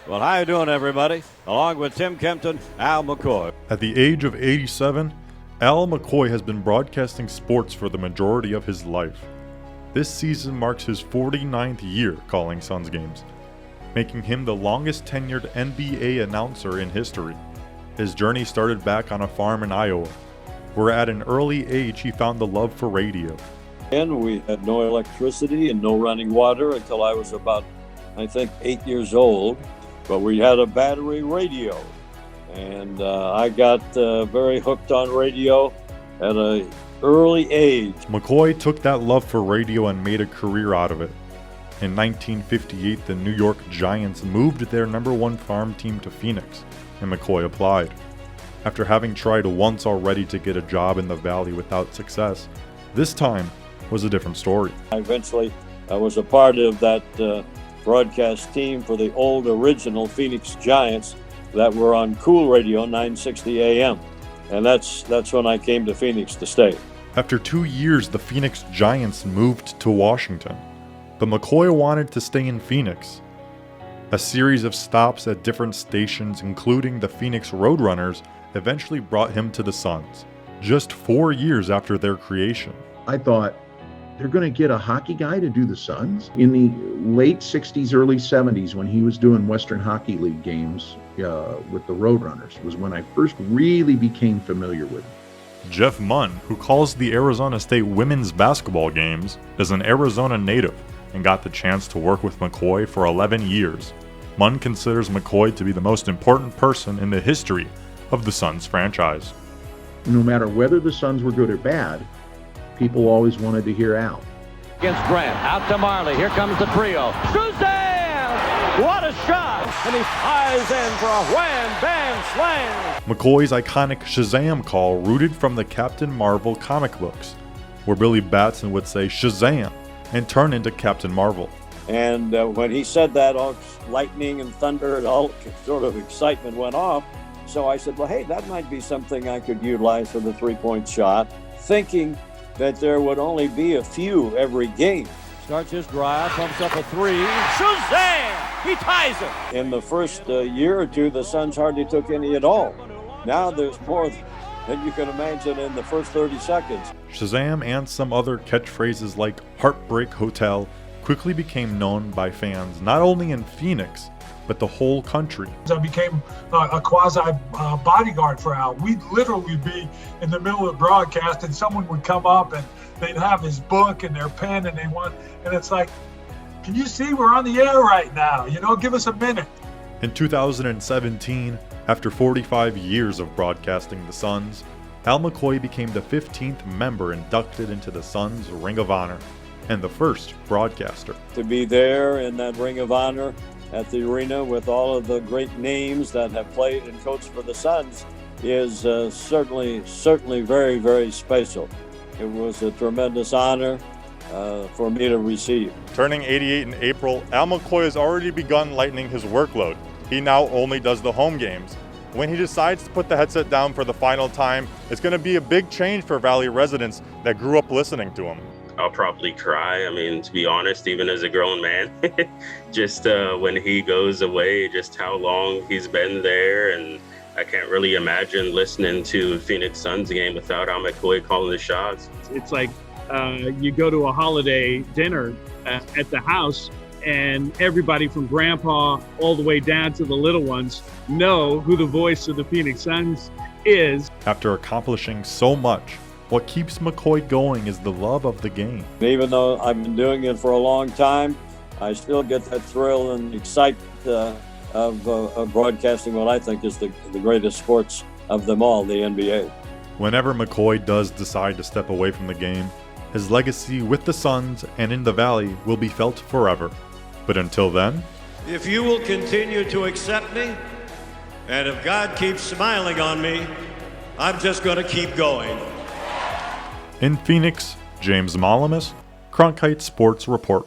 Well, how you doing, everybody? Along with Tim Kempton, Al McCoy. At the age of 87, Al McCoy has been broadcasting sports for the majority of his life. This season marks his 49th year calling Suns games, making him the longest tenured NBA announcer in history. His journey started back on a farm in Iowa, where at an early age he found the love for radio. And we had no electricity and no running water until I was about, 8 years old. But we had a battery radio, and I got very hooked on radio at an early age. McCoy took that love for radio and made a career out of it. In 1958, the New York Giants moved their #1 farm team to Phoenix, and McCoy applied. After having tried once already to get a job in the Valley without success, this time was a different story. Eventually, I was a part of that broadcast team for the old original Phoenix Giants that were on Cool Radio 960 AM. And that's when I came to Phoenix to stay. After 2 years, the Phoenix Giants moved to Washington, but McCoy wanted to stay in Phoenix. A series of stops at different stations, including the Phoenix Roadrunners, eventually brought him to the Suns, just 4 years after their creation. I thought, they're going to get a hockey guy to do the Suns? In the late 60s, early 70s, when he was doing Western Hockey League games with the Roadrunners, was when I first really became familiar with him. Jeff Munn, who calls the Arizona State women's basketball games, is an Arizona native and got the chance to work with McCoy for 11 years. Munn considers McCoy to be the most important person in the history of the Suns franchise. No matter whether the Suns were good or bad, people always wanted to hear Al. Against Grant, out to Marley. Here comes the trio. Shazam! What a shot! And he flies in for a wham, bam, slam! McCoy's iconic Shazam call rooted from the Captain Marvel comic books, where Billy Batson would say Shazam and turn into Captain Marvel. And when he said that, all lightning and thunder and all sort of excitement went off. So I said, well, hey, that might be something I could utilize for the three-point shot, thinking that there would only be a few every game. Starts his drive, pumps up a three. Shazam! He ties it! In the first year or two, the Suns hardly took any at all. Now there's more than you can imagine in the first 30 seconds. Shazam and some other catchphrases like Heartbreak Hotel quickly became known by fans not only in Phoenix, but the whole country. I became a quasi bodyguard for Al. We'd literally be in the middle of the broadcast and someone would come up and they'd have his book and their pen and and it's like, can you see we're on the air right now? Give us a minute. In 2017, after 45 years of broadcasting the Suns, Al McCoy became the 15th member inducted into the Suns Ring of Honor and the first broadcaster. To be there in that Ring of Honor at the arena with all of the great names that have played and coached for the Suns is certainly very, very special. It was a tremendous honor for me to receive. Turning 88 in April, Al McCoy has already begun lightening his workload. He now only does the home games. When he decides to put the headset down for the final time, it's going to be a big change for Valley residents that grew up listening to him. I'll probably cry. To be honest, even as a grown man, just when he goes away, just how long he's been there. And I can't really imagine listening to a Phoenix Suns game without Al McCoy calling the shots. It's like you go to a holiday dinner at the house and everybody from grandpa all the way down to the little ones know who the voice of the Phoenix Suns is. After accomplishing so much, what keeps McCoy going is the love of the game. Even though I've been doing it for a long time, I still get that thrill and excitement of broadcasting what I think is the greatest sports of them all, the NBA. Whenever McCoy does decide to step away from the game, his legacy with the Suns and in the Valley will be felt forever. But until then, if you will continue to accept me, and if God keeps smiling on me, I'm just going to keep going. In Phoenix, James Malamas, Cronkite Sports Report.